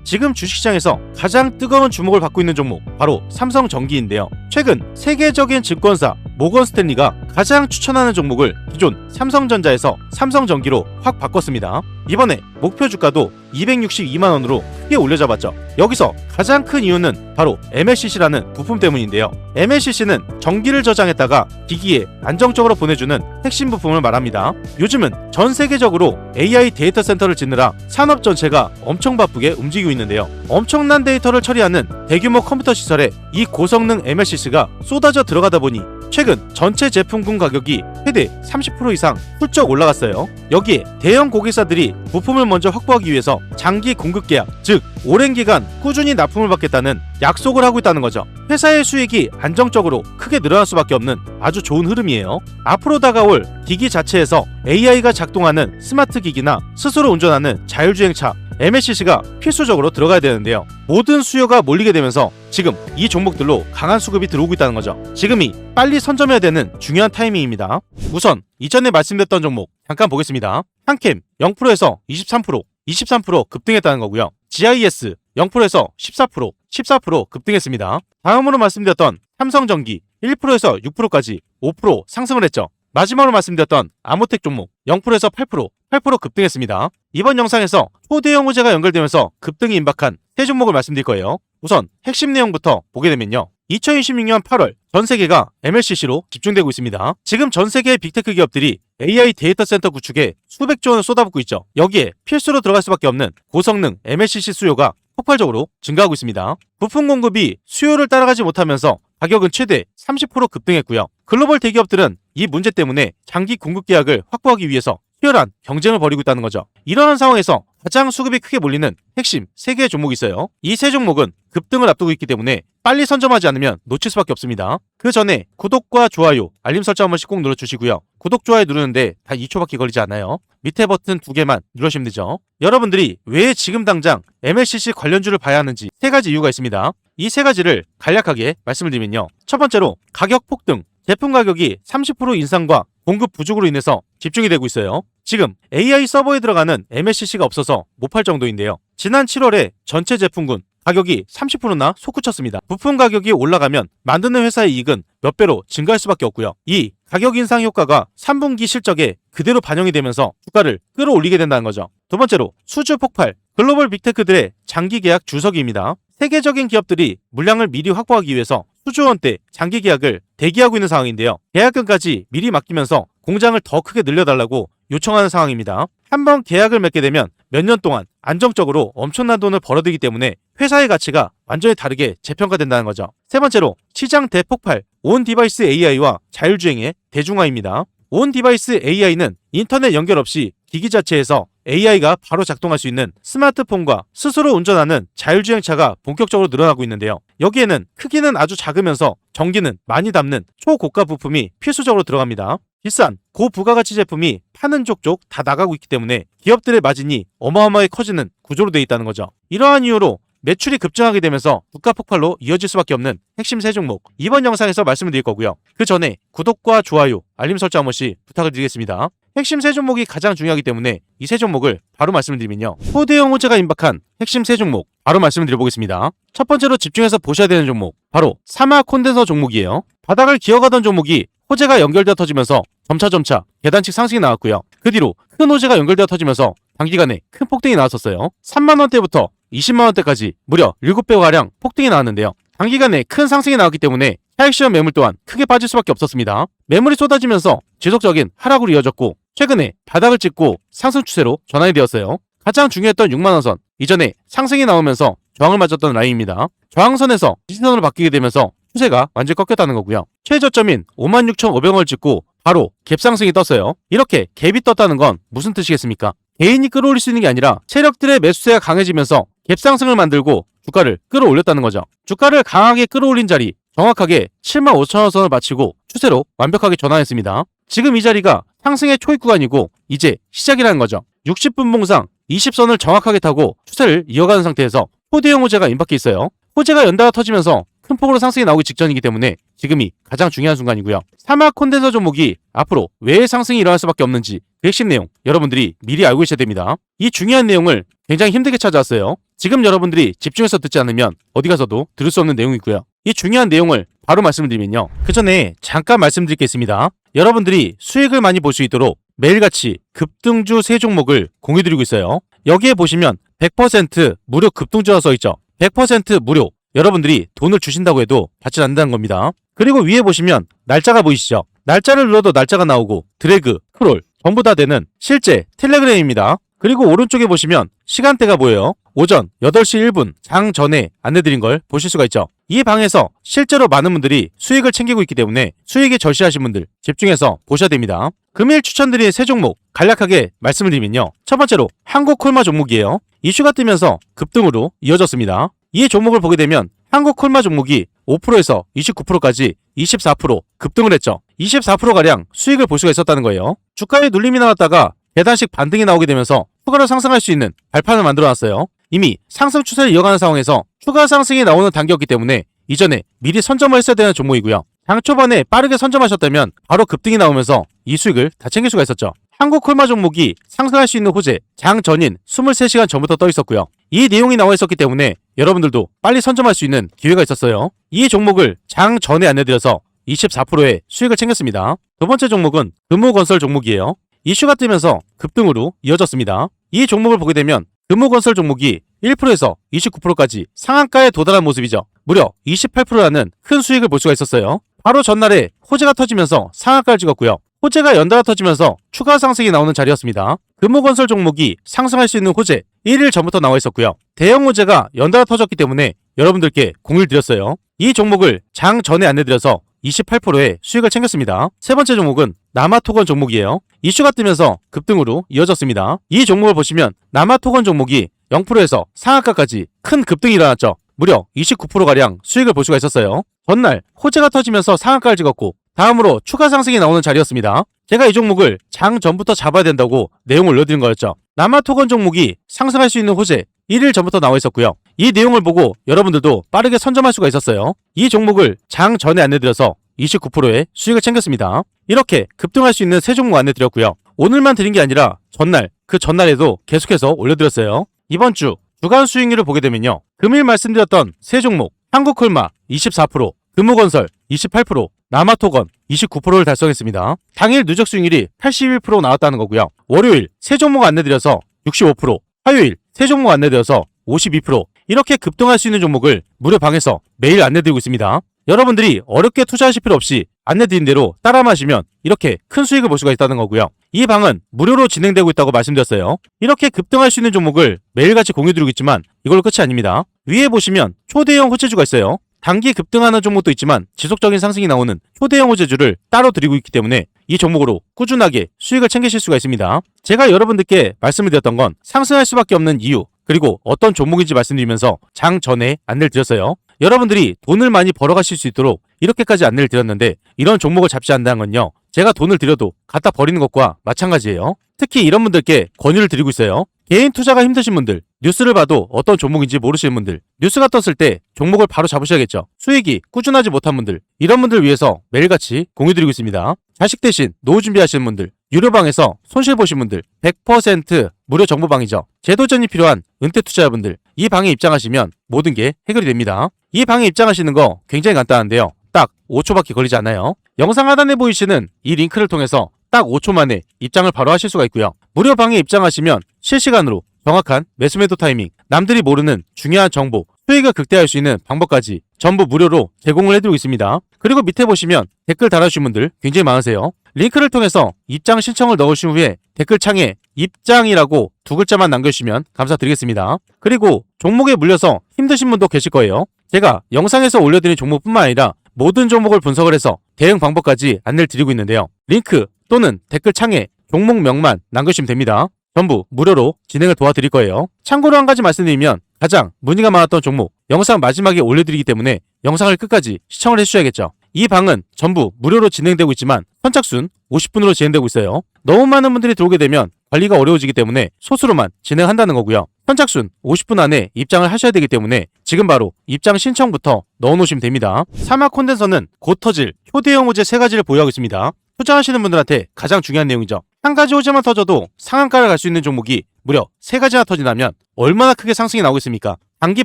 지금 주식시장에서 가장 뜨거운 주목을 받고 있는 종목 바로 삼성전기인데요. 최근 세계적인 증권사 모건 스탠리가 가장 추천하는 종목을 기존 삼성전자에서 삼성전기로 확 바꿨습니다. 이번에 목표 주가도 262만원으로 크게 올려잡았죠. 여기서 가장 큰 이유는 바로 MLCC라는 부품 때문인데요. MLCC는 전기를 저장했다가 기기에 안정적으로 보내주는 핵심 부품을 말합니다. 요즘은 전 세계적으로 AI 데이터 센터를 짓느라 산업 전체가 엄청 바쁘게 움직이고 있는데요. 엄청난 데이터를 처리하는 대규모 컴퓨터 시설에 이 고성능 MLCC가 쏟아져 들어가다 보니 최근 전체 제품군 가격이 최대 30% 이상 훌쩍 올라갔어요. 여기에 대형 고객사들이 부품을 먼저 확보하기 위해서 장기 공급 계약, 즉 오랜 기간 꾸준히 납품을 받겠다는 약속을 하고 있다는 거죠. 회사의 수익이 안정적으로 크게 늘어날 수밖에 없는 아주 좋은 흐름이에요. 앞으로 다가올 기기 자체에서 AI가 작동하는 스마트 기기나 스스로 운전하는 자율주행차, MLCC가 필수적으로 들어가야 되는데요. 모든 수요가 몰리게 되면서 지금 이 종목들로 강한 수급이 들어오고 있다는 거죠. 지금이 빨리 선점해야 되는 중요한 타이밍입니다. 우선 이전에 말씀드렸던 종목 잠깐 보겠습니다. 한캠 0%에서 23% 급등했다는 거고요. GIS 0%에서 14% 급등했습니다. 다음으로 말씀드렸던 삼성전기 1%에서 6%까지 5% 상승을 했죠. 마지막으로 말씀드렸던 아모텍 종목 0%에서 8% 급등했습니다. 이번 영상에서 초대형 호재가 연결되면서 급등이 임박한 세 종목을 말씀드릴 거예요. 우선 핵심 내용부터 보게 되면요. 2026년 8월 전 세계가 MLCC로 집중되고 있습니다. 지금 전 세계의 빅테크 기업들이 AI 데이터 센터 구축에 수백조 원을 쏟아붓고 있죠. 여기에 필수로 들어갈 수밖에 없는 고성능 MLCC 수요가 폭발적으로 증가하고 있습니다. 부품 공급이 수요를 따라가지 못하면서 가격은 최대 30% 급등했고요. 글로벌 대기업들은 이 문제 때문에 장기 공급 계약을 확보하기 위해서 치열한 경쟁을 벌이고 있다는 거죠. 이러한 상황에서 가장 수급이 크게 몰리는 핵심 3개의 종목이 있어요. 이 세 종목은 급등을 앞두고 있기 때문에 빨리 선점하지 않으면 놓칠 수밖에 없습니다. 그 전에 구독과 좋아요, 알림 설정 한 번씩 꼭 눌러주시고요. 구독, 좋아요 누르는데 단 2초밖에 걸리지 않아요. 밑에 버튼 2개만 누르시면 되죠. 여러분들이 왜 지금 당장 MLCC 관련주를 봐야 하는지 3가지 이유가 있습니다. 이 3가지를 간략하게 말씀을 드리면요. 첫 번째로 가격 폭등, 제품 가격이 30% 인상과 공급 부족으로 인해서 집중이 되고 있어요. 지금 AI 서버에 들어가는 MLCC가 없어서 못 팔 정도인데요. 지난 7월에 전체 제품군 가격이 30%나 솟구쳤습니다. 부품 가격이 올라가면 만드는 회사의 이익은 몇 배로 증가할 수밖에 없고요. 이 가격 인상 효과가 3분기 실적에 그대로 반영이 되면서 주가를 끌어올리게 된다는 거죠. 두 번째로 수주 폭발, 글로벌 빅테크들의 장기 계약 주석입니다. 세계적인 기업들이 물량을 미리 확보하기 위해서 수조 원대 장기 계약을 대기하고 있는 상황인데요. 계약금까지 미리 맡기면서 공장을 더 크게 늘려달라고 요청하는 상황입니다. 한번 계약을 맺게 되면 몇 년 동안 안정적으로 엄청난 돈을 벌어들이기 때문에 회사의 가치가 완전히 다르게 재평가된다는 거죠. 세 번째로 시장 대폭발, 온 디바이스 AI와 자율주행의 대중화입니다. 온 디바이스 AI는 인터넷 연결 없이 기기 자체에서 AI가 바로 작동할 수 있는 스마트폰과 스스로 운전하는 자율주행차가 본격적으로 늘어나고 있는데요. 여기에는 크기는 아주 작으면서 전기는 많이 담는 초고가 부품이 필수적으로 들어갑니다. 비싼 고부가가치 제품이 파는 족족 다 나가고 있기 때문에 기업들의 마진이 어마어마하게 커지는 구조로 되어 있다는 거죠. 이러한 이유로 매출이 급증하게 되면서 주가 폭발로 이어질 수밖에 없는 핵심 세 종목 이번 영상에서 말씀을 드릴 거고요. 그 전에 구독과 좋아요, 알림 설정 한 번씩 부탁을 드리겠습니다. 핵심 세 종목이 가장 중요하기 때문에 이 세 종목을 바로 말씀을 드리면요. 초대형 호재가 임박한 핵심 세 종목 바로 말씀을 드려보겠습니다. 첫 번째로 집중해서 보셔야 되는 종목 바로 사마 콘덴서 종목이에요. 바닥을 기어가던 종목이 호재가 연결되어 터지면서 점차 계단식 상승이 나왔고요. 그 뒤로 큰 호재가 연결되어 터지면서 단기간에 큰 폭등이 나왔었어요. 3만원대부터 20만원대까지 무려 7배가량 폭등이 나왔는데요. 단기간에 큰 상승이 나왔기 때문에 차익시험 매물 또한 크게 빠질 수밖에 없었습니다. 매물이 쏟아지면서 지속적인 하락으로 이어졌고 최근에 바닥을 찍고 상승 추세로 전환이 되었어요. 가장 중요했던 6만원선, 이전에 상승이 나오면서 저항을 맞았던 라인입니다. 저항선에서 지지선으로 바뀌게 되면서 추세가 완전히 꺾였다는 거고요. 최저점인 56,500원을 찍고 바로 갭상승이 떴어요. 이렇게 갭이 떴다는 건 무슨 뜻이겠습니까? 개인이 끌어올릴 수 있는 게 아니라 세력들의 매수세가 강해지면서 갭상승을 만들고 주가를 끌어올렸다는 거죠. 주가를 강하게 끌어올린 자리 정확하게 75,000원 선을 마치고 추세로 완벽하게 전환했습니다. 지금 이 자리가 상승의 초입 구간이고 이제 시작이라는 거죠. 60분 봉상 20선을 정확하게 타고 추세를 이어가는 상태에서 초대형 호재가 임박해 있어요. 호재가 연달아 터지면서 큰 폭으로 상승이 나오기 직전이기 때문에 지금이 가장 중요한 순간이고요. 사막 콘덴서 종목이 앞으로 왜 상승이 일어날 수밖에 없는지 그 핵심 내용 여러분들이 미리 알고 계셔야 됩니다. 이 중요한 내용을 굉장히 힘들게 찾아왔어요. 지금 여러분들이 집중해서 듣지 않으면 어디 가서도 들을 수 없는 내용이고요. 이 중요한 내용을 바로 말씀드리면요. 그 전에 잠깐 말씀드릴 게 있습니다. 여러분들이 수익을 많이 볼 수 있도록 매일같이 급등주 3종목을 공유드리고 있어요. 여기에 보시면 100% 무료 급등주가 써있죠. 100% 무료. 여러분들이 돈을 주신다고 해도 받지 않는다는 겁니다. 그리고 위에 보시면 날짜가 보이시죠? 날짜를 눌러도 날짜가 나오고 드래그, 스크롤 전부 다 되는 실제 텔레그램입니다. 그리고 오른쪽에 보시면 시간대가 보여요. 오전 8시 1분 장 전에 안내드린 걸 보실 수가 있죠. 이 방에서 실제로 많은 분들이 수익을 챙기고 있기 때문에 수익에 절실하신 분들 집중해서 보셔야 됩니다. 금일 추천드린 3종목 간략하게 말씀을 드리면요. 첫 번째로 한국콜마 종목이에요. 이슈가 뜨면서 급등으로 이어졌습니다. 이 종목을 보게 되면 한국콜마 종목이 5%에서 29%까지 24% 급등을 했죠. 24%가량 수익을 볼 수가 있었다는 거예요. 주가에 눌림이 나왔다가 계단식 반등이 나오게 되면서 추가로 상승할 수 있는 발판을 만들어놨어요. 이미 상승 추세를 이어가는 상황에서 추가 상승이 나오는 단계였기 때문에 이전에 미리 선점을 했어야 되는 종목이고요. 장 초반에 빠르게 선점하셨다면 바로 급등이 나오면서 이 수익을 다 챙길 수가 있었죠. 한국콜마 종목이 상승할 수 있는 호재 장 전인 23시간 전부터 떠 있었고요. 이 내용이 나와 있었기 때문에 여러분들도 빨리 선점할 수 있는 기회가 있었어요. 이 종목을 장 전에 안내드려서 24%의 수익을 챙겼습니다. 두 번째 종목은 금호건설 종목이에요. 이슈가 뜨면서 급등으로 이어졌습니다. 이 종목을 보게 되면 금호건설 종목이 1%에서 29%까지 상한가에 도달한 모습이죠. 무려 28%라는 큰 수익을 볼 수가 있었어요. 바로 전날에 호재가 터지면서 상한가를 찍었고요. 호재가 연달아 터지면서 추가 상승이 나오는 자리였습니다. 금호건설 종목이 상승할 수 있는 호재 1일 전부터 나와 있었고요. 대형 호재가 연달아 터졌기 때문에 여러분들께 공유를 드렸어요. 이 종목을 장 전에 안내드려서 28%의 수익을 챙겼습니다. 세 번째 종목은 남아토건 종목이에요. 이슈가 뜨면서 급등으로 이어졌습니다. 이 종목을 보시면 남아토건 종목이 0%에서 상한가까지 큰 급등이 일어났죠. 무려 29%가량 수익을 볼 수가 있었어요. 전날 호재가 터지면서 상한가를 찍었고 다음으로 추가 상승이 나오는 자리였습니다. 제가 이 종목을 장 전부터 잡아야 된다고 내용을 올려드린 거였죠. 남아토건 종목이 상승할 수 있는 호재 1일 전부터 나와 있었고요. 이 내용을 보고 여러분들도 빠르게 선점할 수가 있었어요. 이 종목을 장 전에 안내드려서 29%의 수익을 챙겼습니다. 이렇게 급등할 수 있는 3종목 안내드렸고요. 오늘만 드린 게 아니라 전날, 그 전날에도 계속해서 올려드렸어요. 이번 주 주간 수익률을 보게 되면요. 금일 말씀드렸던 3종목 한국콜마 24%, 금호건설 28%, 남아토건 29%를 달성했습니다. 당일 누적 수익률이 81% 나왔다는 거고요. 월요일 3종목 안내드려서 65%, 화요일 3종목 안내드려서 52%, 이렇게 급등할 수 있는 종목을 무료 방에서 매일 안내드리고 있습니다. 여러분들이 어렵게 투자하실 필요 없이 안내드린 대로 따라 마시면 이렇게 큰 수익을 볼 수가 있다는 거고요. 이 방은 무료로 진행되고 있다고 말씀드렸어요. 이렇게 급등할 수 있는 종목을 매일같이 공유드리고 있지만 이걸로 끝이 아닙니다. 위에 보시면 초대형 호재주가 있어요. 단기 급등하는 종목도 있지만 지속적인 상승이 나오는 초대형 호재주를 따로 드리고 있기 때문에 이 종목으로 꾸준하게 수익을 챙기실 수가 있습니다. 제가 여러분들께 말씀을 드렸던 건 상승할 수밖에 없는 이유, 그리고 어떤 종목인지 말씀드리면서 장 전에 안내를 드렸어요. 여러분들이 돈을 많이 벌어가실 수 있도록 이렇게까지 안내를 드렸는데 이런 종목을 잡지 않는다는 건요. 제가 돈을 들여도 갖다 버리는 것과 마찬가지예요. 특히 이런 분들께 권유를 드리고 있어요. 개인 투자가 힘드신 분들, 뉴스를 봐도 어떤 종목인지 모르시는 분들, 뉴스가 떴을 때 종목을 바로 잡으셔야겠죠. 수익이 꾸준하지 못한 분들, 이런 분들 위해서 매일같이 공유드리고 있습니다. 자식 대신 노후 준비하시는 분들, 유료방에서 손실 보신 분들 100% 무료 정보방이죠. 제도전이 필요한 은퇴 투자자분들, 이 방에 입장하시면 모든 게 해결이 됩니다. 이 방에 입장하시는 거 굉장히 간단한데요. 딱 5초밖에 걸리지 않아요. 영상 하단에 보이시는 이 링크를 통해서 딱 5초 만에 입장을 바로 하실 수가 있고요. 무료 방에 입장하시면 실시간으로 정확한 매수매도 타이밍, 남들이 모르는 중요한 정보, 수익을 극대화할 수 있는 방법까지 전부 무료로 제공을 해드리고 있습니다. 그리고 밑에 보시면 댓글 달아주신 분들 굉장히 많으세요. 링크를 통해서 입장 신청을 넣으신 후에 댓글창에 입장이라고 2글자만 남겨주시면 감사드리겠습니다. 그리고 종목에 물려서 힘드신 분도 계실 거예요. 제가 영상에서 올려드린 종목뿐만 아니라 모든 종목을 분석을 해서 대응 방법까지 안내를 드리고 있는데요. 링크 또는 댓글창에 종목명만 남겨주시면 됩니다. 전부 무료로 진행을 도와드릴 거예요. 참고로 한 가지 말씀드리면 가장 문의가 많았던 종목 영상 마지막에 올려드리기 때문에 영상을 끝까지 시청을 해주셔야겠죠. 이 방은 전부 무료로 진행되고 있지만 선착순 50분으로 진행되고 있어요. 너무 많은 분들이 들어오게 되면 관리가 어려워지기 때문에 소수로만 진행한다는 거고요. 선착순 50분 안에 입장을 하셔야 되기 때문에 지금 바로 입장 신청부터 넣어놓으시면 됩니다. 사막 콘덴서는 곧 터질 효대형 호재 3가지를 보유하고 있습니다. 투자하시는 분들한테 가장 중요한 내용이죠. 한 가지 호재만 터져도 상한가를 갈 수 있는 종목이 무려 3가지나 터진다면 얼마나 크게 상승이 나오겠습니까? 단기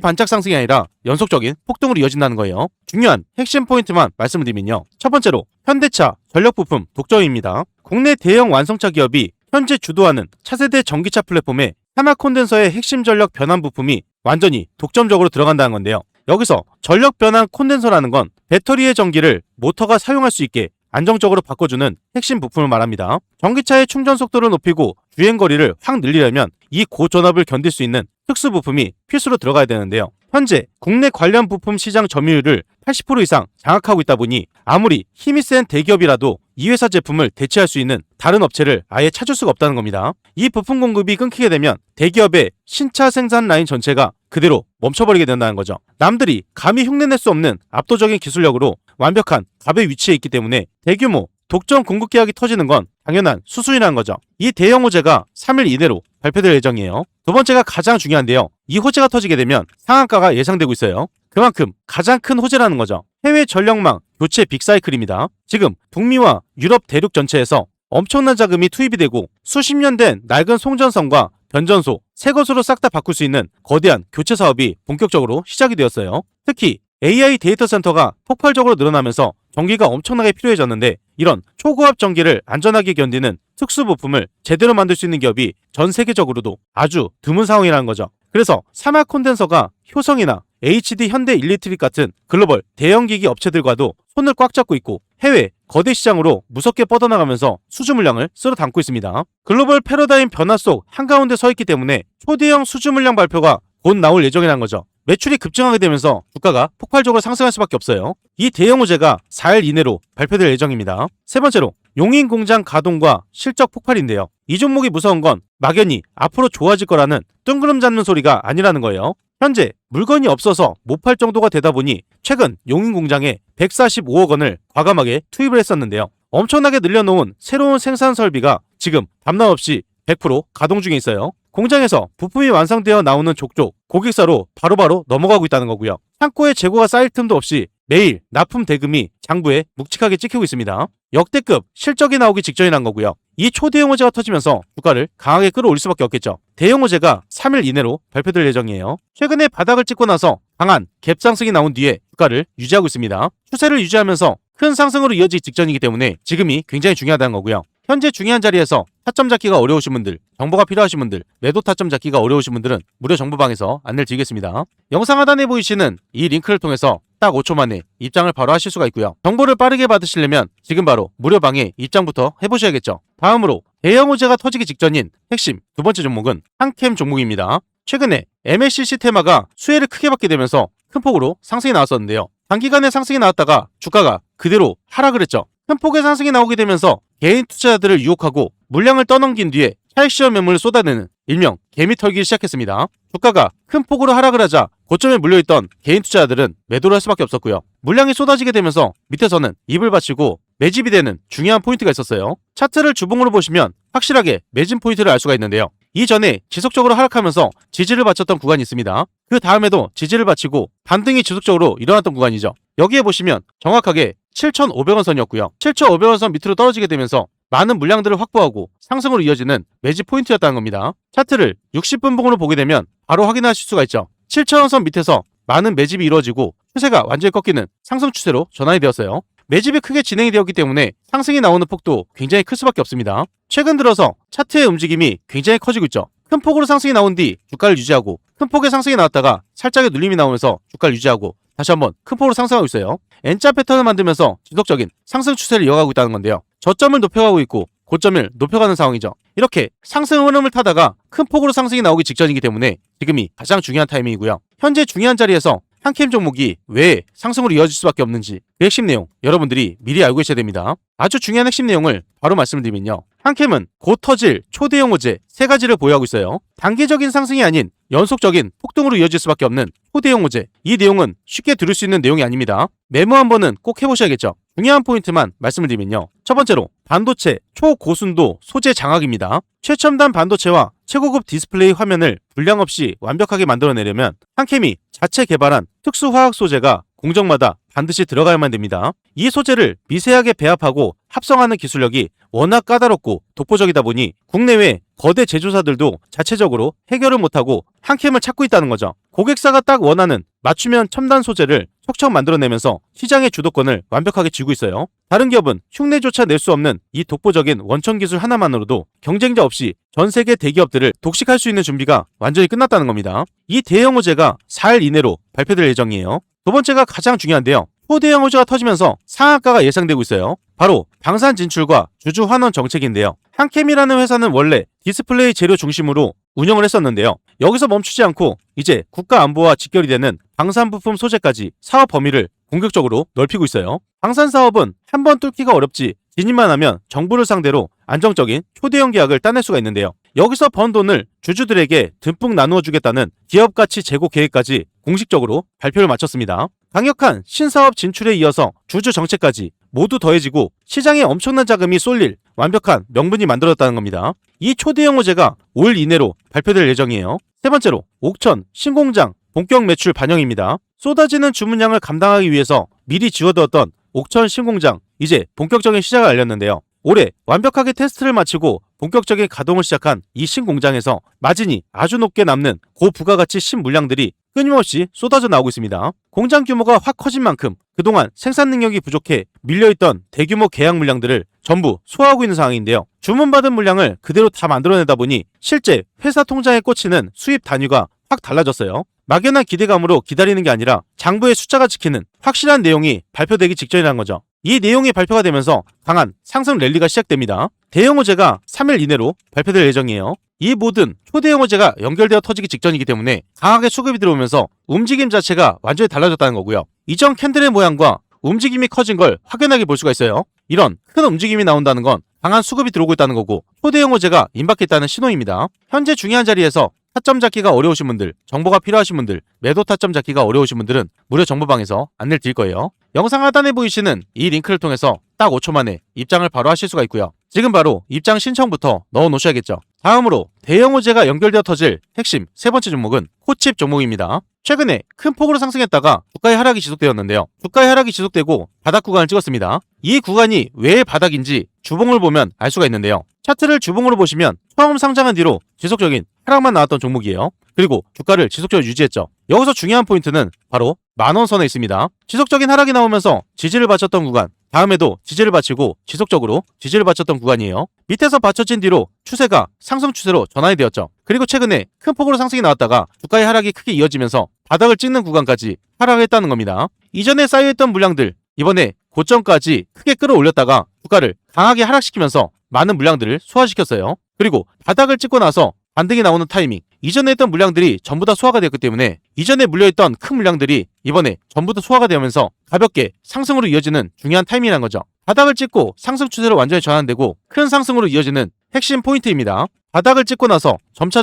반짝 상승이 아니라 연속적인 폭등으로 이어진다는 거예요. 중요한 핵심 포인트만 말씀을 드리면요. 첫 번째로 현대차 전력부품 독점입니다. 국내 대형 완성차 기업이 현재 주도하는 차세대 전기차 플랫폼에 사막 콘덴서의 핵심 전력 변환 부품이 완전히 독점적으로 들어간다는 건데요. 여기서 전력 변환 콘덴서라는 건 배터리의 전기를 모터가 사용할 수 있게 안정적으로 바꿔주는 핵심 부품을 말합니다. 전기차의 충전 속도를 높이고 주행거리를 확 늘리려면 이 고전압을 견딜 수 있는 특수 부품이 필수로 들어가야 되는데요. 현재 국내 관련 부품 시장 점유율을 80% 이상 장악하고 있다 보니 아무리 힘이 센 대기업이라도 이 회사 제품을 대체할 수 있는 다른 업체를 아예 찾을 수가 없다는 겁니다. 이 부품 공급이 끊기게 되면 대기업의 신차 생산 라인 전체가 그대로 멈춰버리게 된다는 거죠. 남들이 감히 흉내낼 수 없는 압도적인 기술력으로 완벽한 갑의 위치에 있기 때문에 대규모 독점 공급 계약이 터지는 건 당연한 수순이라는 거죠. 이 대형 호재가 3일 이내로 발표될 예정이에요. 두 번째가 가장 중요한데요. 이 호재가 터지게 되면 상한가가 예상되고 있어요. 그만큼 가장 큰 호재라는 거죠. 해외 전력망 교체 빅사이클입니다. 지금 북미와 유럽 대륙 전체에서 엄청난 자금이 투입이 되고 수십 년 된 낡은 송전선과 변전소, 새 것으로 싹 다 바꿀 수 있는 거대한 교체 사업이 본격적으로 시작이 되었어요. 특히 AI 데이터 센터가 폭발적으로 늘어나면서 전기가 엄청나게 필요해졌는데 이런 초고압 전기를 안전하게 견디는 특수 부품을 제대로 만들 수 있는 기업이 전 세계적으로도 아주 드문 상황이라는 거죠. 그래서 사막 콘덴서가 효성이나 HD 현대 일리트릭 같은 글로벌 대형기기 업체들과도 손을 꽉 잡고 있고 해외 거대 시장으로 무섭게 뻗어나가면서 수주 물량을 쓸어 담고 있습니다. 글로벌 패러다임 변화 속 한가운데 서 있기 때문에 초대형 수주 물량 발표가 곧 나올 예정이라는 거죠. 매출이 급증하게 되면서 주가가 폭발적으로 상승할 수밖에 없어요. 이 대형 호재가 4일 이내로 발표될 예정입니다. 세 번째로 용인 공장 가동과 실적 폭발인데요. 이 종목이 무서운 건 막연히 앞으로 좋아질 거라는 뜬구름 잡는 소리가 아니라는 거예요. 현재 물건이 없어서 못 팔 정도가 되다 보니 최근 용인 공장에 145억 원을 과감하게 투입을 했었는데요. 엄청나게 늘려놓은 새로운 생산 설비가 지금 담남 없이 100% 가동 중에 있어요. 공장에서 부품이 완성되어 나오는 족족 고객사로 바로바로 넘어가고 있다는 거고요. 창고에 재고가 쌓일 틈도 없이 매일 납품 대금이 장부에 묵직하게 찍히고 있습니다. 역대급 실적이 나오기 직전이란 거고요. 이 초대형 호재가 터지면서 주가를 강하게 끌어올릴 수밖에 없겠죠. 대형 호재가 3일 이내로 발표될 예정이에요. 최근에 바닥을 찍고 나서 강한 갭상승이 나온 뒤에 주가를 유지하고 있습니다. 추세를 유지하면서 큰 상승으로 이어지기 직전이기 때문에 지금이 굉장히 중요하다는 거고요. 현재 중요한 자리에서 타점 잡기가 어려우신 분들, 정보가 필요하신 분들, 매도 타점 잡기가 어려우신 분들은 무료 정보방에서 안내를 드리겠습니다. 영상 하단에 보이시는 이 링크를 통해서 딱 5초 만에 입장을 바로 하실 수가 있고요. 정보를 빠르게 받으시려면 지금 바로 무료방에 입장부터 해보셔야겠죠. 다음으로 대형 호재가 터지기 직전인 핵심 두 번째 종목은 한캠 종목입니다. 최근에 MLCC 테마가 수혜를 크게 받게 되면서 큰 폭으로 상승이 나왔었는데요. 단기간에 상승이 나왔다가 주가가 그대로 하락을 했죠. 큰 폭의 상승이 나오게 되면서 개인 투자자들을 유혹하고 물량을 떠넘긴 뒤에 차익 실현 매물을 쏟아내는 일명 개미 털기를 시작했습니다. 주가가 큰 폭으로 하락을 하자 고점에 물려있던 개인 투자자들은 매도를 할 수밖에 없었고요. 물량이 쏟아지게 되면서 밑에서는 입을 받치고 매집이 되는 중요한 포인트가 있었어요. 차트를 주봉으로 보시면 확실하게 매진 포인트를 알 수가 있는데요. 이전에 지속적으로 하락하면서 지지를 바쳤던 구간이 있습니다. 그 다음에도 지지를 바치고 반등이 지속적으로 일어났던 구간이죠. 여기에 보시면 정확하게 7,500원 선이었고요. 7,500원 선 밑으로 떨어지게 되면서 많은 물량들을 확보하고 상승으로 이어지는 매집 포인트였다는 겁니다. 차트를 60분봉으로 보게 되면 바로 확인하실 수가 있죠. 7,000원 선 밑에서 많은 매집이 이루어지고 추세가 완전히 꺾이는 상승 추세로 전환이 되었어요. 매집이 크게 진행이 되었기 때문에 상승이 나오는 폭도 굉장히 클 수밖에 없습니다. 최근 들어서 차트의 움직임이 굉장히 커지고 있죠. 큰 폭으로 상승이 나온 뒤 주가를 유지하고 큰 폭의 상승이 나왔다가 살짝의 눌림이 나오면서 주가를 유지하고 다시 한번 큰 폭으로 상승하고 있어요. N자 패턴을 만들면서 지속적인 상승 추세를 이어가고 있다는 건데요. 저점을 높여가고 있고 고점을 높여가는 상황이죠. 이렇게 상승 흐름을 타다가 큰 폭으로 상승이 나오기 직전이기 때문에 지금이 가장 중요한 타이밍이고요. 현재 중요한 자리에서 한캠 종목이 왜 상승으로 이어질 수밖에 없는지 그 핵심 내용 여러분들이 미리 알고 계셔야 됩니다. 아주 중요한 핵심 내용을 바로 말씀드리면요. 한캠은 곧 터질 초대형 호재 세 가지를 보유하고 있어요. 단기적인 상승이 아닌 연속적인 폭등으로 이어질 수밖에 없는 초대형 호재. 이 내용은 쉽게 들을 수 있는 내용이 아닙니다. 메모 한 번은 꼭 해보셔야겠죠. 중요한 포인트만 말씀을 드리면요. 첫 번째로 반도체 초고순도 소재 장악입니다. 최첨단 반도체와 최고급 디스플레이 화면을 불량 없이 완벽하게 만들어내려면 한캠이 자체 개발한 특수화학 소재가 공정마다 반드시 들어가야만 됩니다. 이 소재를 미세하게 배합하고 합성하는 기술력이 워낙 까다롭고 독보적이다 보니 국내외 거대 제조사들도 자체적으로 해결을 못하고 한캠을 찾고 있다는 거죠. 고객사가 딱 원하는 맞춤형 첨단 소재를 척척 만들어내면서 시장의 주도권을 완벽하게 쥐고 있어요. 다른 기업은 흉내조차 낼 수 없는 이 독보적인 원천 기술 하나만으로도 경쟁자 없이 전 세계 대기업들을 독식할 수 있는 준비가 완전히 끝났다는 겁니다. 이 대형 호재가 4일 이내로 발표될 예정이에요. 두 번째가 가장 중요한데요. 초대형 호재가 터지면서 상한가가 예상되고 있어요. 바로 방산 진출과 주주 환원 정책인데요. 한캠이라는 회사는 원래 디스플레이 재료 중심으로 운영을 했었는데요. 여기서 멈추지 않고 이제 국가 안보와 직결이 되는 방산 부품 소재까지 사업 범위를 공격적으로 넓히고 있어요. 방산 사업은 한번 뚫기가 어렵지 진입만 하면 정부를 상대로 안정적인 초대형 계약을 따낼 수가 있는데요. 여기서 번 돈을 주주들에게 듬뿍 나누어 주겠다는 기업 가치 제고 계획까지 공식적으로 발표를 마쳤습니다. 강력한 신사업 진출에 이어서 주주 정책까지 모두 더해지고 시장에 엄청난 자금이 쏠릴 완벽한 명분이 만들어졌다는 겁니다. 이 초대형 호재가 올 이내로 발표될 예정이에요. 세 번째로 옥천 신공장 본격 매출 반영입니다. 쏟아지는 주문량을 감당하기 위해서 미리 지어두었던 옥천 신공장 이제 본격적인 시작을 알렸는데요. 올해 완벽하게 테스트를 마치고 본격적인 가동을 시작한 이 신공장에서 마진이 아주 높게 남는 고부가가치 신물량들이 끊임없이 쏟아져 나오고 있습니다. 공장 규모가 확 커진 만큼 그동안 생산 능력이 부족해 밀려있던 대규모 계약 물량들을 전부 소화하고 있는 상황인데요. 주문받은 물량을 그대로 다 만들어내다 보니 실제 회사 통장에 꽂히는 수입 단위가 확 달라졌어요. 막연한 기대감으로 기다리는 게 아니라 장부의 숫자가 찍히는 확실한 내용이 발표되기 직전이라는 거죠. 이 내용이 발표가 되면서 강한 상승 랠리가 시작됩니다. 대형 호재가 3일 이내로 발표될 예정이에요. 이 모든 초대형 호재가 연결되어 터지기 직전이기 때문에 강하게 수급이 들어오면서 움직임 자체가 완전히 달라졌다는 거고요. 이전 캔들의 모양과 움직임이 커진 걸 확연하게 볼 수가 있어요. 이런 큰 움직임이 나온다는 건 강한 수급이 들어오고 있다는 거고 초대형 호재가 임박했다는 신호입니다. 현재 중요한 자리에서 타점 잡기가 어려우신 분들, 정보가 필요하신 분들, 매도 타점 잡기가 어려우신 분들은 무료 정보방에서 안내를 드릴 거예요. 영상 하단에 보이시는 이 링크를 통해서 딱 5초 만에 입장을 바로 하실 수가 있고요. 지금 바로 입장 신청부터 넣어 놓으셔야겠죠. 다음으로 대형 호재가 연결되어 터질 핵심 세 번째 종목은 코칩 종목입니다. 최근에 큰 폭으로 상승했다가 주가의 하락이 지속되었는데요. 주가의 하락이 지속되고 바닥 구간을 찍었습니다. 이 구간이 왜 바닥인지 주봉을 보면 알 수가 있는데요. 차트를 주봉으로 보시면 처음 상장한 뒤로 지속적인 하락만 나왔던 종목이에요. 그리고 주가를 지속적으로 유지했죠. 여기서 중요한 포인트는 바로 만원 선에 있습니다. 지속적인 하락이 나오면서 지지를 바쳤던 구간, 다음에도 지지를 바치고 지속적으로 지지를 바쳤던 구간이에요. 밑에서 받쳐진 뒤로 추세가 상승 추세로 전환이 되었죠. 그리고 최근에 큰 폭으로 상승이 나왔다가 주가의 하락이 크게 이어지면서 바닥을 찍는 구간까지 하락했다는 겁니다. 이전에 쌓여있던 물량들 이번에 고점까지 크게 끌어올렸다가 주가를 강하게 하락시키면서 많은 물량들을 소화시켰어요. 그리고 바닥을 찍고 나서 반등이 나오는 타이밍, 이전에 했던 물량들이 전부 다 소화가 되었기 때문에 이전에 물려있던 큰 물량들이 이번에 전부 다 소화가 되면서 가볍게 상승으로 이어지는 중요한 타이밍이란 거죠. 바닥을 찍고 상승 추세로 완전히 전환되고 큰 상승으로 이어지는 핵심 포인트입니다. 바닥을 찍고 나서 점차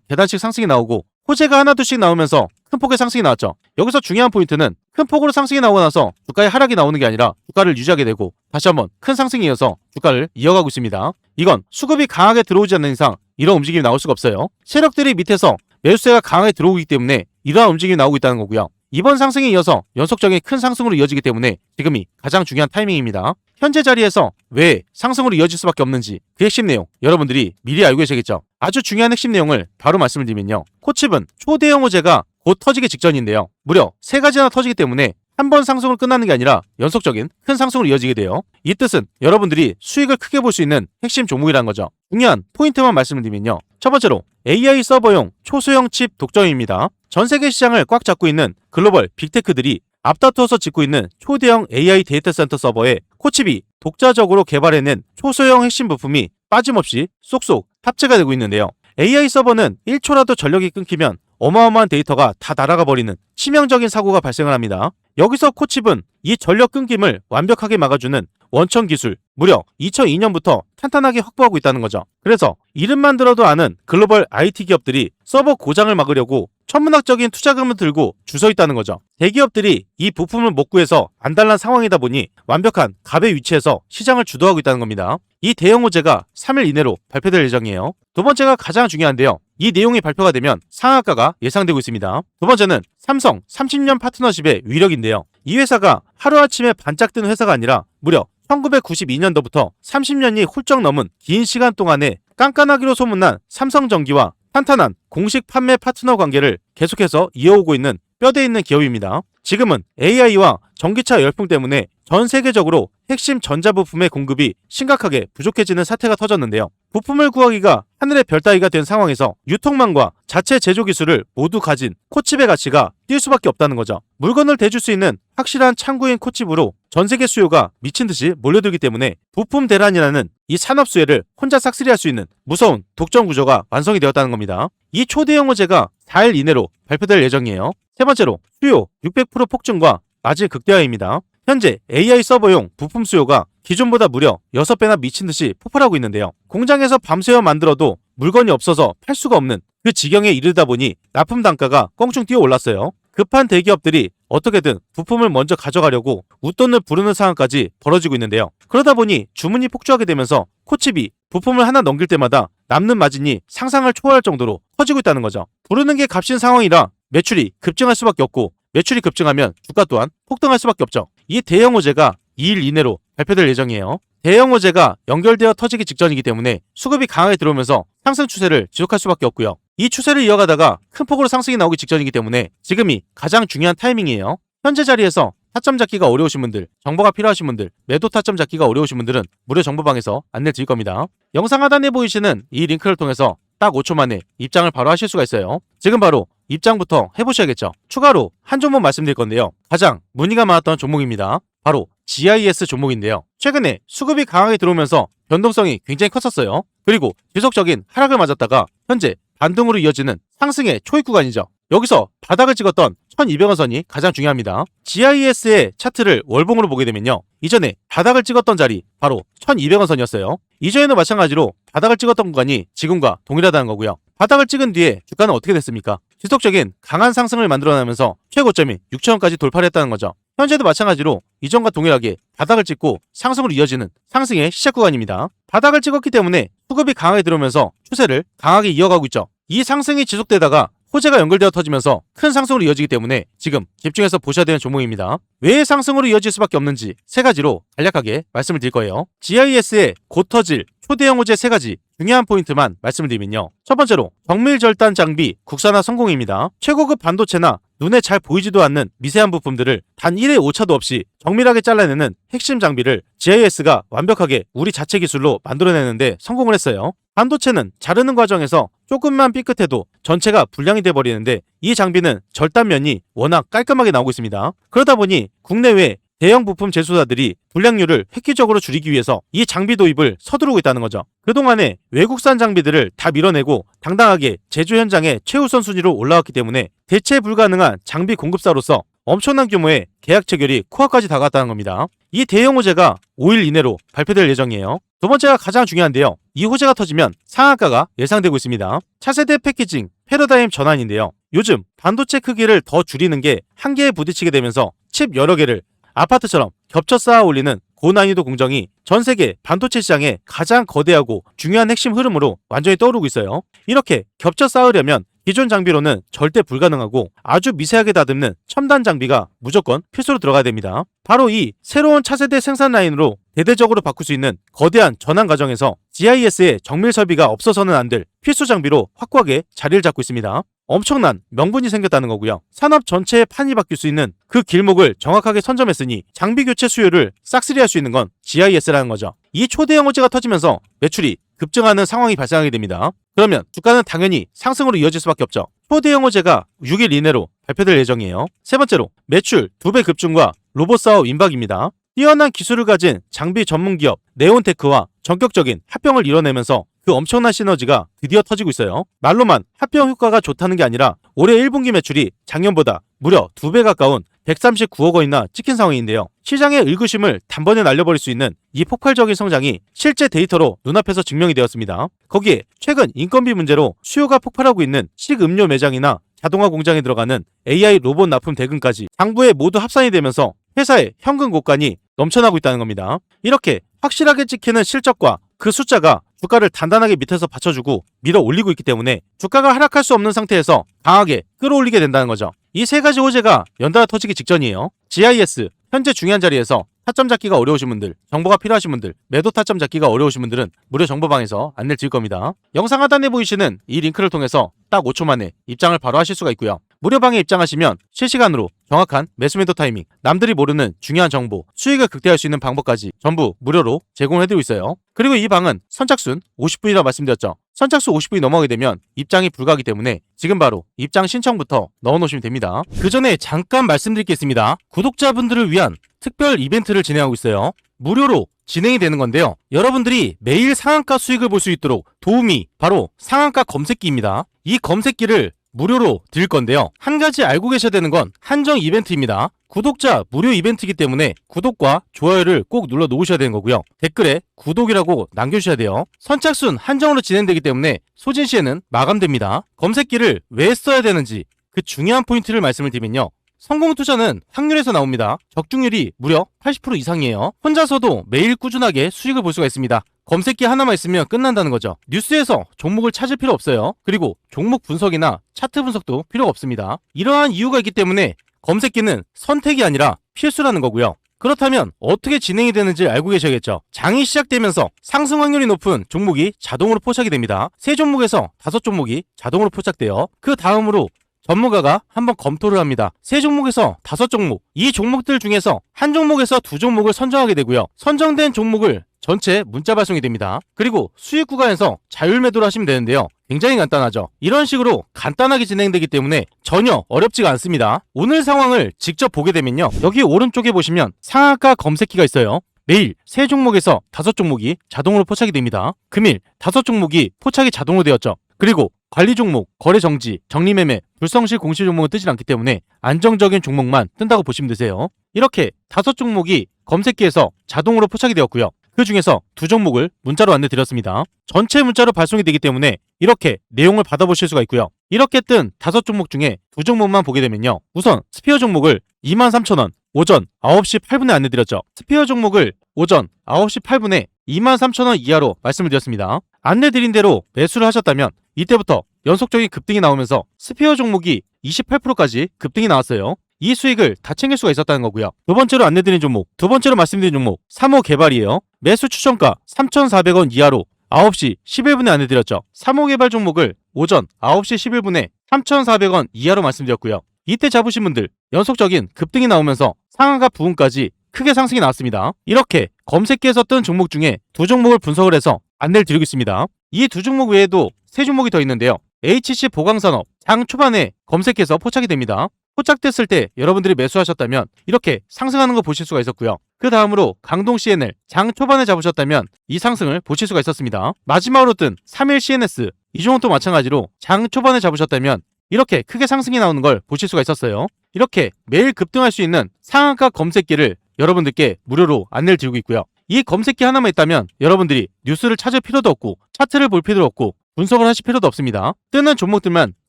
계단식 상승이 나오고 호재가 하나둘씩 나오면서 큰 폭의 상승이 나왔죠. 여기서 중요한 포인트는 큰 폭으로 상승이 나오고 나서 주가의 하락이 나오는 게 아니라 주가를 유지하게 되고 다시 한번 큰 상승이 이어서 주가를 이어가고 있습니다. 이건 수급이 강하게 들어오지 않는 이상 이런 움직임이 나올 수가 없어요. 세력들이 밑에서 매수세가 강하게 들어오기 때문에 이러한 움직임이 나오고 있다는 거고요. 이번 상승에 이어서 연속적인 큰 상승으로 이어지기 때문에 지금이 가장 중요한 타이밍입니다. 현재 자리에서 왜 상승으로 이어질 수밖에 없는지 그 핵심 내용 여러분들이 미리 알고 계시겠죠. 아주 중요한 핵심 내용을 바로 말씀을 드리면요. 코칩은 초대형 호재가 곧 터지기 직전인데요. 무려 3가지나 터지기 때문에 한 번 상승을 끝나는 게 아니라 연속적인 큰 상승으로 이어지게 돼요. 이 뜻은 여러분들이 수익을 크게 볼 수 있는 핵심 종목이라는 거죠. 중요한 포인트만 말씀을 드리면요. 첫 번째로 AI 서버용 초소형 칩 독점입니다. 전 세계 시장을 꽉 잡고 있는 글로벌 빅테크들이 앞다투어서 짓고 있는 초대형 AI 데이터 센터 서버에 코칩이 독자적으로 개발해낸 초소형 핵심 부품이 빠짐없이 쏙쏙 탑재가 되고 있는데요. AI 서버는 1초라도 전력이 끊기면 어마어마한 데이터가 다 날아가 버리는 치명적인 사고가 발생을 합니다. 여기서 코칩은 이 전력 끊김을 완벽하게 막아주는 원천 기술, 무려 2002년부터 탄탄하게 확보하고 있다는 거죠. 그래서 이름만 들어도 아는 글로벌 IT 기업들이 서버 고장을 막으려고 천문학적인 투자금을 들고 주서 있다는 거죠. 대기업들이 이 부품을 못 구해서 안달난 상황이다 보니 완벽한 갑의 위치에서 시장을 주도하고 있다는 겁니다. 이 대형 호재가 3일 이내로 발표될 예정이에요. 두 번째가 가장 중요한데요. 이 내용이 발표가 되면 상한가가 예상되고 있습니다. 두 번째는 삼성 30년 파트너십의 위력인데요. 이 회사가 하루아침에 반짝 뜨는 회사가 아니라 무려 1992년도부터 30년이 훌쩍 넘은 긴 시간 동안에 깐깐하기로 소문난 삼성전기와 탄탄한 공식 판매 파트너 관계를 계속해서 이어오고 있는 뼈대 있는 기업입니다. 지금은 AI와 전기차 열풍 때문에 전 세계적으로 핵심 전자부품의 공급이 심각하게 부족해지는 사태가 터졌는데요. 부품을 구하기가 하늘의 별 따위가 된 상황에서 유통망과 자체 제조 기술을 모두 가진 코칩의 가치가 뛸 수밖에 없다는 거죠. 물건을 대줄 수 있는 확실한 창구인 코칩으로 전 세계 수요가 미친 듯이 몰려들기 때문에 부품 대란이라는 이 산업 수혜를 혼자 싹쓸이할 수 있는 무서운 독점 구조가 완성이 되었다는 겁니다. 이 초대형 호재가 4일 이내로 발표될 예정이에요. 세 번째로 수요 600% 폭증과 마진 극대화입니다. 현재 AI 서버용 부품 수요가 기존보다 무려 6배나 미친듯이 폭발하고 있는데요. 공장에서 밤새워 만들어도 물건이 없어서 팔 수가 없는 그 지경에 이르다 보니 납품 단가가 껑충 뛰어 올랐어요. 급한 대기업들이 어떻게든 부품을 먼저 가져가려고 웃돈을 부르는 상황까지 벌어지고 있는데요. 그러다 보니 주문이 폭주하게 되면서 코칩이 부품을 하나 넘길 때마다 남는 마진이 상상을 초월할 정도로 커지고 있다는 거죠. 부르는 게 값인 상황이라 매출이 급증할 수밖에 없고 매출이 급증하면 주가 또한 폭등할 수밖에 없죠. 이 대형 호재가 2일 이내로 발표될 예정이에요. 대형 호재가 연결되어 터지기 직전이기 때문에 수급이 강하게 들어오면서 상승 추세를 지속할 수밖에 없고요. 이 추세를 이어가다가 큰 폭으로 상승이 나오기 직전이기 때문에 지금이 가장 중요한 타이밍이에요. 현재 자리에서 타점 잡기가 어려우신 분들, 정보가 필요하신 분들, 매도 타점 잡기가 어려우신 분들은 무료 정보방에서 안내 드릴 겁니다. 영상 하단에 보이시는 이 링크를 통해서 딱 5초 만에 입장을 바로 하실 수가 있어요. 지금 바로 입장부터 해보셔야겠죠. 추가로 한 종목 말씀드릴 건데요. 가장 문의가 많았던 종목입니다. 바로 GIS 종목인데요. 최근에 수급이 강하게 들어오면서 변동성이 굉장히 컸었어요. 그리고 지속적인 하락을 맞았다가 현재 반등으로 이어지는 상승의 초입 구간이죠. 여기서 바닥을 찍었던 1200원 선이 가장 중요합니다. GIS의 차트를 월봉으로 보게 되면요. 이전에 바닥을 찍었던 자리 바로 1200원 선이었어요. 이전에도 마찬가지로 바닥을 찍었던 구간이 지금과 동일하다는 거고요. 바닥을 찍은 뒤에 주가는 어떻게 됐습니까? 지속적인 강한 상승을 만들어내면서 최고점인 6000원까지 돌파를 했다는 거죠. 현재도 마찬가지로 이전과 동일하게 바닥을 찍고 상승으로 이어지는 상승의 시작 구간입니다. 바닥을 찍었기 때문에 수급이 강하게 들어오면서 추세를 강하게 이어가고 있죠. 이 상승이 지속되다가 호재가 연결되어 터지면서 큰 상승으로 이어지기 때문에 지금 집중해서 보셔야 되는 종목입니다. 왜 상승으로 이어질 수밖에 없는지 세 가지로 간략하게 말씀을 드릴 거예요. GIS의 곧 터질 초대형 호재 세 가지 중요한 포인트만 말씀을 드리면요. 첫 번째로 정밀 절단 장비 국산화 성공입니다. 최고급 반도체나 눈에 잘 보이지도 않는 미세한 부품들을 단 1의 오차도 없이 정밀하게 잘라내는 핵심 장비를 GIS가 완벽하게 우리 자체 기술로 만들어내는데 성공을 했어요. 반도체는 자르는 과정에서 조금만 삐끗해도 전체가 불량이 돼버리는데 이 장비는 절단면이 워낙 깔끔하게 나오고 있습니다. 그러다 보니 국내외 대형 부품 제조사들이 불량률을 획기적으로 줄이기 위해서 이 장비 도입을 서두르고 있다는 거죠. 그동안에 외국산 장비들을 다 밀어내고 당당하게 제조 현장에 최우선 순위로 올라왔기 때문에 대체 불가능한 장비 공급사로서 엄청난 규모의 계약 체결이 코앞까지 다가왔다는 겁니다. 이 대형 호재가 5일 이내로 발표될 예정이에요. 두 번째가 가장 중요한데요. 이 호재가 터지면 상한가가 예상되고 있습니다. 차세대 패키징 패러다임 전환인데요. 요즘 반도체 크기를 더 줄이는 게 한계에 부딪히게 되면서 칩 여러 개를 아파트처럼 겹쳐 쌓아 올리는 고난이도 공정이 전 세계 반도체 시장의 가장 거대하고 중요한 핵심 흐름으로 완전히 떠오르고 있어요. 이렇게 겹쳐 쌓으려면 기존 장비로는 절대 불가능하고 아주 미세하게 다듬는 첨단 장비가 무조건 필수로 들어가야 됩니다. 바로 이 새로운 차세대 생산 라인으로 대대적으로 바꿀 수 있는 거대한 전환 과정에서 GIS의 정밀 설비가 없어서는 안 될 필수 장비로 확고하게 자리를 잡고 있습니다. 엄청난 명분이 생겼다는 거고요. 산업 전체의 판이 바뀔 수 있는 그 길목을 정확하게 선점했으니 장비 교체 수요를 싹쓸이할 수 있는 건 GIS라는 거죠. 이 초대형 호재가 터지면서 매출이 급증하는 상황이 발생하게 됩니다. 그러면 주가는 당연히 상승으로 이어질 수밖에 없죠. 초대형 호재가 6일 이내로 발표될 예정이에요. 세 번째로 매출 2배 급증과 로봇 사업 임박입니다. 뛰어난 기술을 가진 장비 전문 기업 네온테크와 전격적인 합병을 이뤄내면서 그 그 엄청난 시너지가 드디어 터지고 있어요. 말로만 합병 효과가 좋다는 게 아니라 올해 1분기 매출이 작년보다 무려 2배 가까운 139억 원이나 찍힌 상황인데요. 시장의 의구심을 단번에 날려버릴 수 있는 이 폭발적인 성장이 실제 데이터로 눈앞에서 증명이 되었습니다. 거기에 최근 인건비 문제로 수요가 폭발하고 있는 식음료 매장이나 자동화 공장에 들어가는 AI 로봇 납품 대금까지 장부에 모두 합산이 되면서 회사의 현금 곡간이 넘쳐나고 있다는 겁니다. 이렇게 확실하게 찍히는 실적과 그 숫자가 주가를 단단하게 밑에서 받쳐주고 밀어 올리고 있기 때문에 주가가 하락할 수 없는 상태에서 강하게 끌어올리게 된다는 거죠. 이 세 가지 호재가 연달아 터지기 직전이에요. GIS, 현재 중요한 자리에서 타점 잡기가 어려우신 분들, 정보가 필요하신 분들, 매도 타점 잡기가 어려우신 분들은 무료 정보방에서 안내를 드릴 겁니다. 영상 하단에 보이시는 이 링크를 통해서 딱 5초 만에 입장을 바로 하실 수가 있고요. 무료방에 입장하시면 실시간으로 정확한 매수 매도 타이밍, 남들이 모르는 중요한 정보, 수익을 극대화할 수 있는 방법까지 전부 무료로 제공해드리고 있어요. 그리고 이 방은 선착순 50분이라고 말씀드렸죠. 선착순 50분이 넘어가게 되면 입장이 불가하기 때문에 지금 바로 입장 신청부터 넣어놓으시면 됩니다. 그 전에 잠깐 말씀드릴 게 있습니다. 구독자분들을 위한 특별 이벤트를 진행하고 있어요. 무료로 진행이 되는 건데요. 여러분들이 매일 상한가 수익을 볼 수 있도록 도움이 바로 상한가 검색기입니다. 이 검색기를 무료로 드릴 건데요. 한 가지 알고 계셔야 되는 건 한정 이벤트입니다. 구독자 무료 이벤트이기 때문에 구독과 좋아요를 꼭 눌러 놓으셔야 되는 거고요. 댓글에 구독이라고 남겨주셔야 돼요. 선착순 한정으로 진행되기 때문에 소진 시에는 마감됩니다. 검색기를 왜 써야 되는지 그 중요한 포인트를 말씀을 드리면요. 성공 투자는 확률에서 나옵니다. 적중률이 무려 80% 이상이에요. 혼자서도 매일 꾸준하게 수익을 볼 수가 있습니다. 검색기 하나만 있으면 끝난다는 거죠. 뉴스에서 종목을 찾을 필요 없어요. 그리고 종목 분석이나 차트 분석도 필요가 없습니다. 이러한 이유가 있기 때문에 검색기는 선택이 아니라 필수라는 거고요. 그렇다면 어떻게 진행이 되는지 알고 계셔야겠죠. 장이 시작되면서 상승 확률이 높은 종목이 자동으로 포착이 됩니다. 3종목에서 5종목이 자동으로 포착돼요. 그 다음으로 전문가가 한번 검토를 합니다. 3종목에서 5종목, 이 종목들 중에서 한 종목에서 2종목을 선정하게 되고요. 선정된 종목을 전체 문자 발송이 됩니다. 그리고 수익 구간에서 자율 매도를 하시면 되는데요. 굉장히 간단하죠. 이런 식으로 간단하게 진행되기 때문에 전혀 어렵지가 않습니다. 오늘 상황을 직접 보게 되면요. 여기 오른쪽에 보시면 상한가 검색기가 있어요. 매일 3종목에서 5종목이 자동으로 포착이 됩니다. 금일 5종목이 포착이 자동으로 되었죠. 그리고 관리 종목, 거래 정지, 정리 매매, 불성실 공시 종목은 뜨지 않기 때문에 안정적인 종목만 뜬다고 보시면 되세요. 이렇게 5종목이 검색기에서 자동으로 포착이 되었고요. 그 중에서 2종목을 문자로 안내 드렸습니다. 전체 문자로 발송이 되기 때문에 이렇게 내용을 받아보실 수가 있고요. 이렇게 뜬 5종목 중에 2종목만 보게 되면요. 우선 스피어 종목을 23,000원 오전 9시 8분에 안내 드렸죠. 스피어 종목을 오전 9시 8분에 23,000원 이하로 말씀을 드렸습니다. 안내 드린 대로 매수를 하셨다면 이때부터 연속적인 급등이 나오면서 스피어 종목이 28%까지 급등이 나왔어요. 이 수익을 다 챙길 수가 있었다는 거고요. 두 번째로 안내드린 종목, 두 번째로 말씀드린 종목 3호 개발이에요. 매수 추천가 3,400원 이하로 9시 11분에 안내드렸죠. 3호 개발 종목을 오전 9시 11분에 3,400원 이하로 말씀드렸고요. 이때 잡으신 분들 연속적인 급등이 나오면서 상한가 부분까지 크게 상승이 나왔습니다. 이렇게 검색기에서 뜬 종목 중에 2종목을 분석을 해서 안내를 드리고 있습니다. 이 2종목 외에도 3종목이 더 있는데요. HC 보강산업 장 초반에 검색해서 포착이 됩니다. 포착됐을 때 여러분들이 매수하셨다면 이렇게 상승하는 거 보실 수가 있었고요. 그 다음으로 강동 CNL 장 초반에 잡으셨다면 이 상승을 보실 수가 있었습니다. 마지막으로 뜬 3일 CNS 이 종목도 마찬가지로 장 초반에 잡으셨다면 이렇게 크게 상승이 나오는 걸 보실 수가 있었어요. 이렇게 매일 급등할 수 있는 상한가 검색기를 여러분들께 무료로 안내를 드리고 있고요. 이 검색기 하나만 있다면 여러분들이 뉴스를 찾을 필요도 없고 차트를 볼 필요도 없고 분석을 하실 필요도 없습니다. 뜨는 종목들만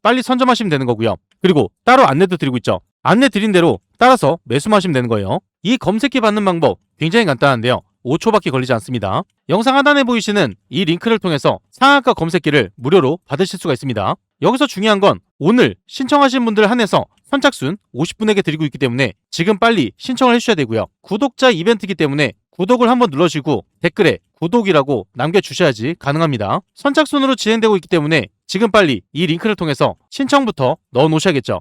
빨리 선점하시면 되는 거고요. 그리고 따로 안내도 드리고 있죠. 안내 드린 대로 따라서 매수만 하시면 되는 거예요. 이 검색기 받는 방법 굉장히 간단한데요. 5초밖에 걸리지 않습니다. 영상 하단에 보이시는 이 링크를 통해서 상한가 검색기를 무료로 받으실 수가 있습니다. 여기서 중요한 건 오늘 신청하신 분들 한해서 선착순 50분에게 드리고 있기 때문에 지금 빨리 신청을 해주셔야 되고요. 구독자 이벤트이기 때문에 구독을 한번 눌러주시고 댓글에 구독이라고 남겨주셔야지 가능합니다. 선착순으로 진행되고 있기 때문에 지금 빨리 이 링크를 통해서 신청부터 넣어 놓으셔야겠죠.